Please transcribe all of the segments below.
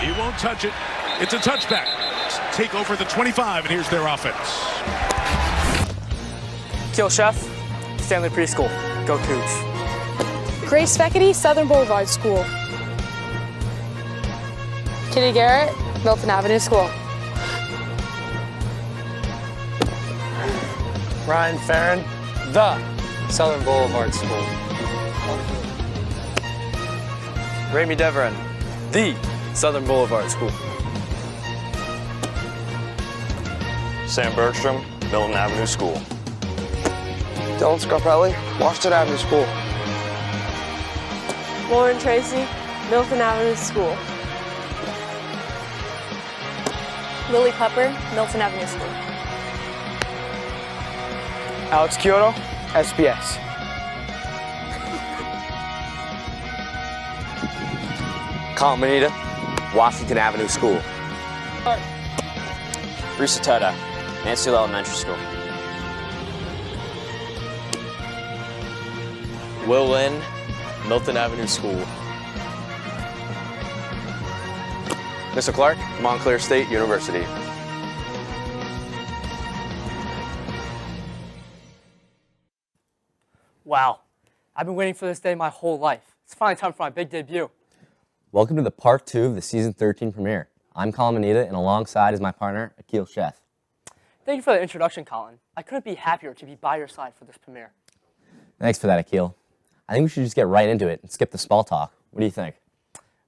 He won't touch it. It's a touchback. Take over the 25, and here's their offense. Sheth, Stanley Preschool. Go Cougs. Grace Feckety, Southern Boulevard School. Kitty Garrett, Milton Avenue School. Ryan Farron, the Southern Boulevard School. Rami Deveron, the Southern Boulevard School. Sam Bergstrom, Milton Avenue School. Dylan Scarpelli, Washington Avenue School. Lauren Tracy, Milton Avenue School. Lily Pepper, Milton Avenue School. Alex Kyoto, SBS. Manitta, Washington Avenue School. Bruce Atota, Mansfield Elementary School. Will Lynn, Milton Avenue School. Mr. Clark, Montclair State University. Wow, I've been waiting for this day my whole life. It's finally time for my big debut. Welcome to the part 2 of the season 13 premiere. I'm Manitta, and alongside is my partner, Sheth. Thank you for the introduction, Colin. I couldn't be happier to be by your side for this premiere. Thanks for that, Akil. I think we should just get right into it and skip the small talk. What do you think?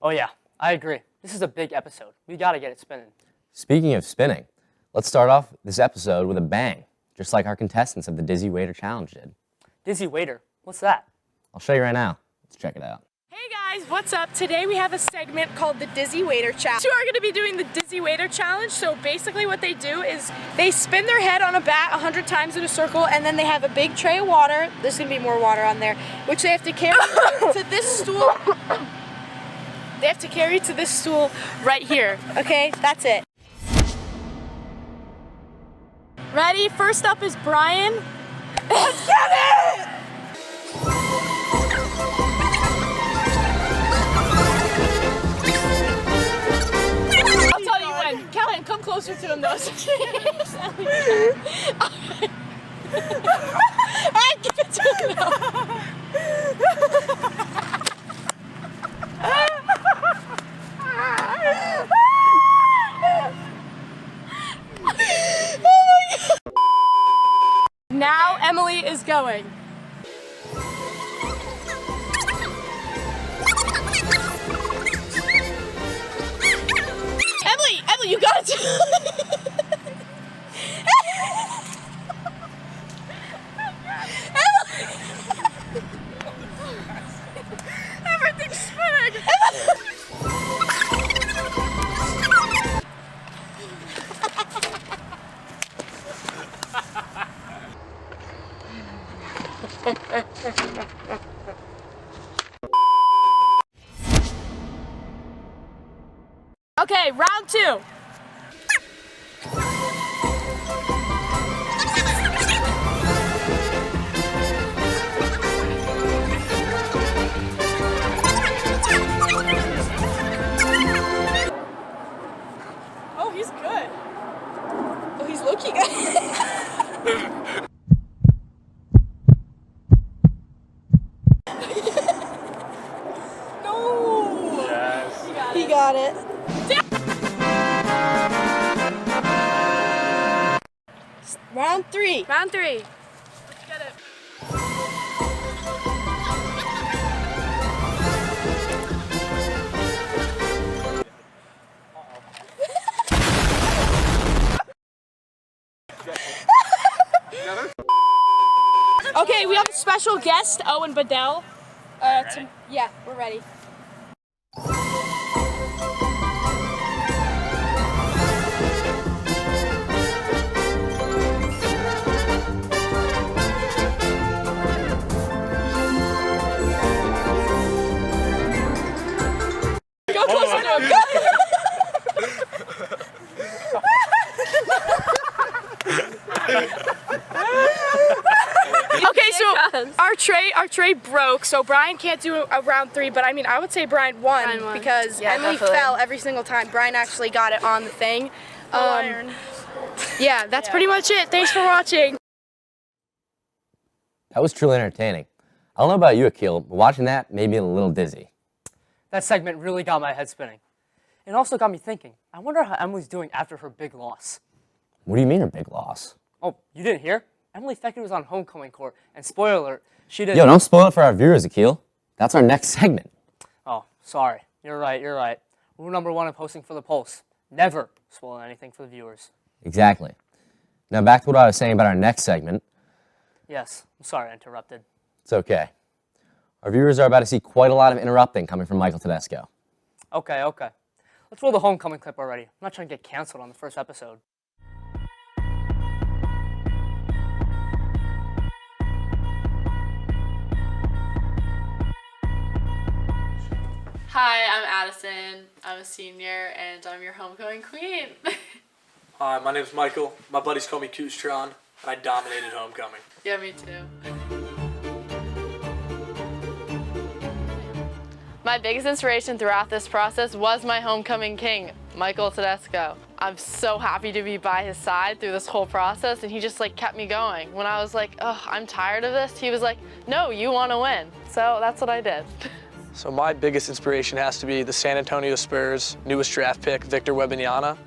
Oh yeah, I agree. This is a big episode. We gotta get it spinning. Speaking of spinning, let's start off this episode with a bang, just like our contestants of the Dizzy Waiter Challenge did. Dizzy Waiter, what's that? I'll show you right now. Let's check it out. Hey guys, what's up? Today we have a segment called the Dizzy Waiter Challenge. Two are going to be doing the Dizzy Waiter Challenge. So basically what they do is they spin their head on a bat 100 times in a circle, and then they have a big tray of water. There's going to be more water on there, which they have to carry to this stool. They have to carry to this stool right here. Okay, that's it. Ready? First up is Brian. Let's get it! Callahan, come closer to him though. Alright, give it to him now. Oh my God. Now Emily is going. Emily, you got it. Everything's spinning. Okay, round 2. Oh, he's good. Oh, he's low-key good. No! Yes. He got it. Round 3. Round 3. Let's get it. Okay, we have a special guest, Owen Bedell. Yeah, we're ready. Go closer to him. Go. Okay, so our our tray broke, so Brian can't do a round 3, but I mean, I would say Brian won because Emily fell every single time. Brian actually got it on the thing. Yeah, that's pretty much it. Thanks for watching. That was truly entertaining. I don't know about you, Akil, but watching that made me a little dizzy. That segment really got my head spinning. It also got me thinking, I wonder how Emily's doing after her big loss. What do you mean her big loss? Oh, you didn't hear? Emily Feckett was on homecoming court, and spoiler alert, she didn't... Yo, don't spoil it for our viewers, Akil. That's our next segment. Oh, sorry. You're right. Rule number 1 of hosting for the Pulse. Never spoil anything for the viewers. Exactly. Now back to what I was saying about our next segment. Yes, I'm sorry I interrupted. It's okay. Our viewers are about to see quite a lot of interrupting coming from Michael Tedesco. Okay. Let's roll the homecoming clip already. I'm not trying to get canceled on the first episode. Hi, I'm Addison. I'm a senior, and I'm your homecoming queen. Hi, my name's Michael. My buddies call me Coostron, and I dominated homecoming. Yeah, me too. My biggest inspiration throughout this process was my homecoming king, Michael Tedesco. I'm so happy to be by his side through this whole process, and he just kept me going. When I was like, oh, I'm tired of this, he was like, no, you want to win. So that's what I did. So my biggest inspiration has to be the San Antonio Spurs' newest draft pick, Victor Wembanyama.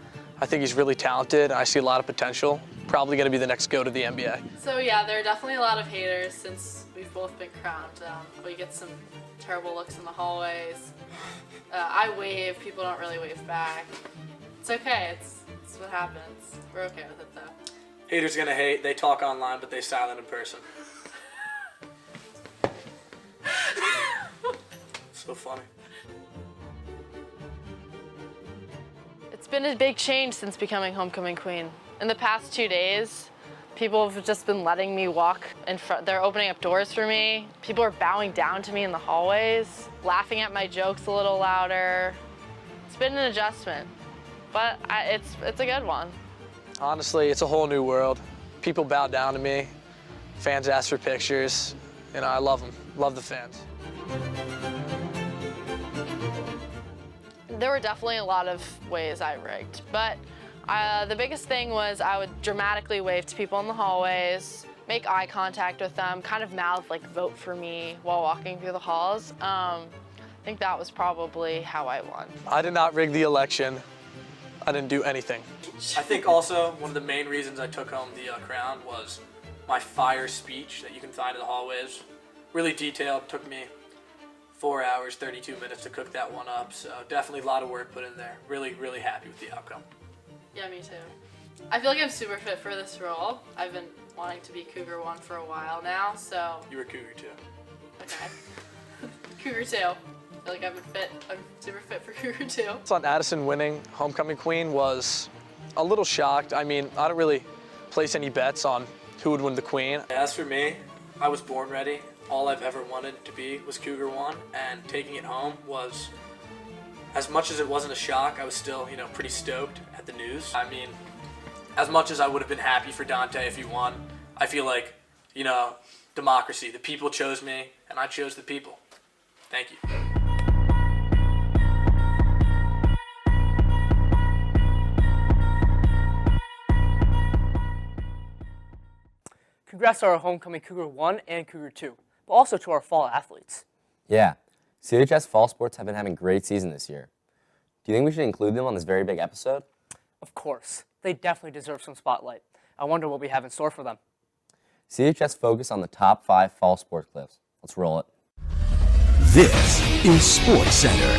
I think he's really talented. I see a lot of potential. Probably going to be the next GOAT of the NBA. So yeah, there are definitely a lot of haters since we've both been crowned. We get some terrible looks in the hallways. I wave, people don't really wave back. It's okay, it's what happens. We're okay with it though. Haters gonna hate. They talk online, but they silent in person. So funny. It's been a big change since becoming homecoming queen. In the past 2 days, people have just been letting me walk in front. They're opening up doors for me. People are bowing down to me in the hallways, laughing at my jokes a little louder. It's been an adjustment, but it's a good one. Honestly, it's a whole new world. People bow down to me. Fans ask for pictures. You know, I love them. Love the fans. There were definitely a lot of ways I rigged, but the biggest thing was I would dramatically wave to people in the hallways, make eye contact with them, kind of mouth vote for me while walking through the halls. I think that was probably how I won. I did not rig the election. I didn't do anything. I think also one of the main reasons I took home the crown was my fire speech that you can find in the hallways. Really detailed, took me 4 hours, 32 minutes to cook that one up, so definitely a lot of work put in there. Really, really happy with the outcome. Yeah, me too. I feel like I'm super fit for this role. I've been wanting to be Cougar 1 for a while now, so... You were Cougar 2. Okay. Cougar 2. I feel like I'm super fit for Cougar 2. On Addison winning homecoming queen was a little shocked. I mean, I don't really place any bets on who would win the queen. As for me, I was born ready. All I've ever wanted to be was Cougar 1, and taking it home was, as much as it wasn't a shock, I was still, pretty stoked at the news. I mean, as much as I would have been happy for Dante if he won, I feel like, democracy. The people chose me, and I chose the people. Thank you. Congrats to our homecoming Cougar 1 and Cougar 2, but also to our fall athletes. Yeah, CHS Fall Sports have been having a great season this year. Do you think we should include them on this very big episode? Of course. They definitely deserve some spotlight. I wonder what we have in store for them. CHS focused on the top 5 fall sports clips. Let's roll it. This is Sports Center.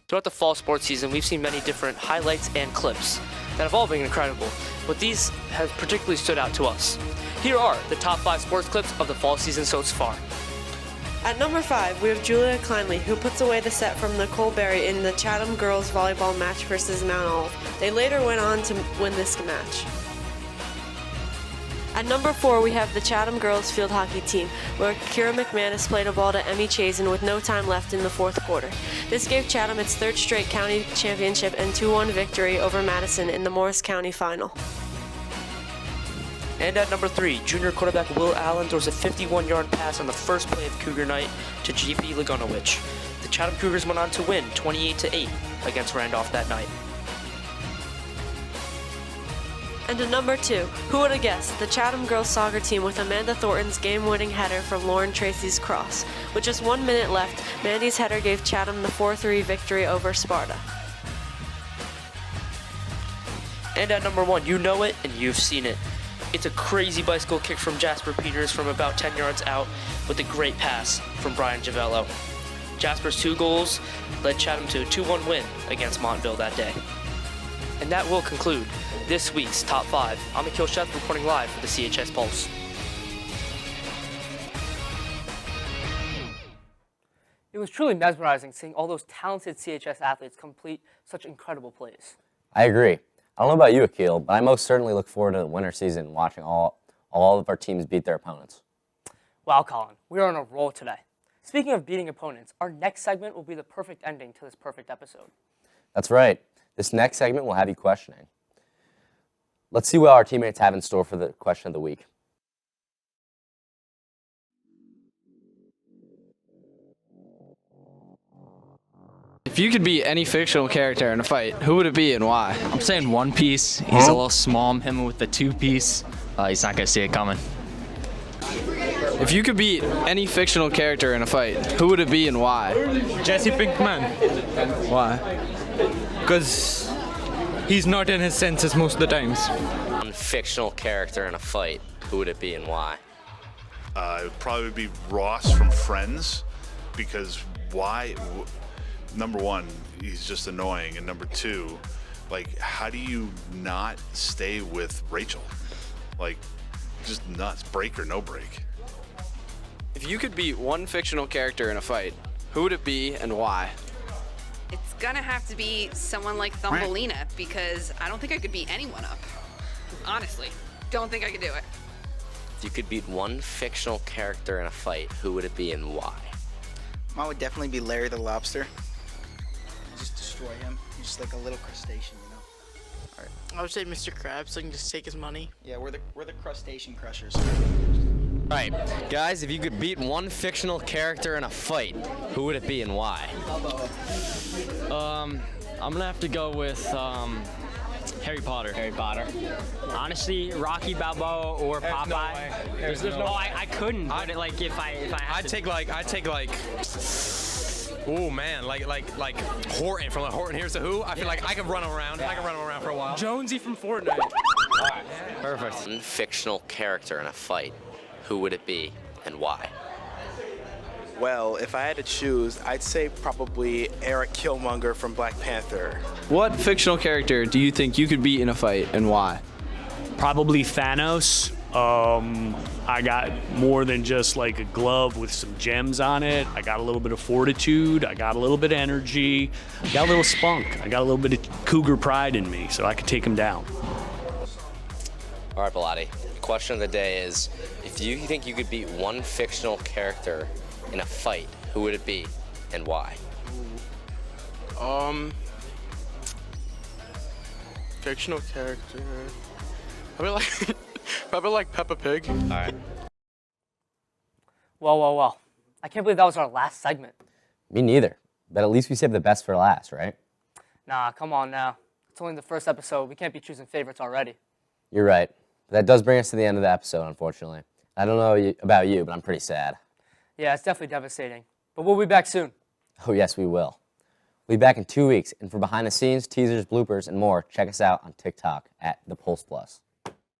Throughout the fall sports season, we've seen many different highlights and clips that have all been incredible, but these have particularly stood out to us. Here are the top 5 sports clips of the fall season so far. At number 5, we have Julia Kleinley, who puts away the set from Nicole Berry in the Chatham girls volleyball match versus Mount Olive. They later went on to win this match. At number 4, we have the Chatham girls field hockey team, where Kira McManus played a ball to Emmy Chazen with no time left in the fourth quarter. This gave Chatham its 3rd straight county championship and 2-1 victory over Madison in the Morris County final. And at number 3, junior quarterback Will Allen throws a 51-yard pass on the first play of Cougar night to GP Lagunowich. The Chatham Cougars went on to win 28-8 against Randolph that night. And at number 2, who would have guessed, the Chatham girls soccer team with Amanda Thornton's game-winning header from Lauren Tracy's cross. With just 1 minute left, Mandy's header gave Chatham the 4-3 victory over Sparta. And at number 1, you know it and you've seen it. It's a crazy bicycle kick from Jasper Peters from about 10 yards out with a great pass from Brian Giavello. Jasper's 2 goals led Chatham to a 2-1 win against Montville that day. And that will conclude this week's Top 5. I'm Sheth reporting live for the CHS Pulse. It was truly mesmerizing seeing all those talented CHS athletes complete such incredible plays. I agree. I don't know about you, Akil, but I most certainly look forward to the winter season watching all of our teams beat their opponents. Wow, Colin, we are on a roll today. Speaking of beating opponents, our next segment will be the perfect ending to this perfect episode. That's right. This next segment will have you questioning. Let's see what our teammates have in store for the question of the week. If you could be any fictional character in a fight, who would it be and why? I'm saying One Piece. He's a little small. Him with the 2-piece. He's not going to see it coming. If you could beat any fictional character in a fight, who would it be and why? Jesse Pinkman. Why? Because he's not in his senses most of the times. One fictional character in a fight, who would it be and why? It would probably be Ross from Friends, because why? Number one, he's just annoying, and number 2, like, how do you not stay with Rachel? Like, just nuts, break or no break. If you could beat one fictional character in a fight, who would it be and why? It's gonna have to be someone like Thumbelina, because I don't think I could beat anyone up. Honestly, don't think I could do it. If you could beat one fictional character in a fight, who would it be and why? Mine would definitely be Larry the Lobster. Just destroy him. He's just like a little crustacean, you know? All right. I would say Mr. Krabs, so I can just take his money. Yeah, we're the crustacean crushers. Right, guys, if you could beat one fictional character in a fight, who would it be and why? I'm gonna have to go with Harry Potter. Harry Potter. Honestly, Rocky Balboa or Popeye. There's no way. I couldn't. But like if I had I'd take like. Oh man, like Horton from Horton Here's the Who. I feel like I could run around. I could run around for a while. Jonesy from Fortnite. All right, perfect. One fictional character in a fight, who would it be and why? Well, if I had to choose, I'd say probably Eric Killmonger from Black Panther. What fictional character do you think you could beat in a fight and why? Probably Thanos. I got more than just like a glove with some gems on it. I got a little bit of fortitude. I got a little bit of energy. I got a little spunk. I got a little bit of cougar pride in me, so I could take him down. All right, Bilotti. The question of the day is, if you think you could beat one fictional character in a fight, who would it be and why? Fictional character. Probably like Peppa Pig. All right. Well. I can't believe that was our last segment. Me neither. But at least we saved the best for last, right? Nah, come on now. It's only the first episode. We can't be choosing favorites already. You're right. But that does bring us to the end of the episode, unfortunately. I don't know about you, but I'm pretty sad. Yeah, it's definitely devastating. But we'll be back soon. Oh, yes, we will. We'll be back in 2 weeks. And for behind the scenes, teasers, bloopers, and more, check us out on TikTok at The Pulse Plus.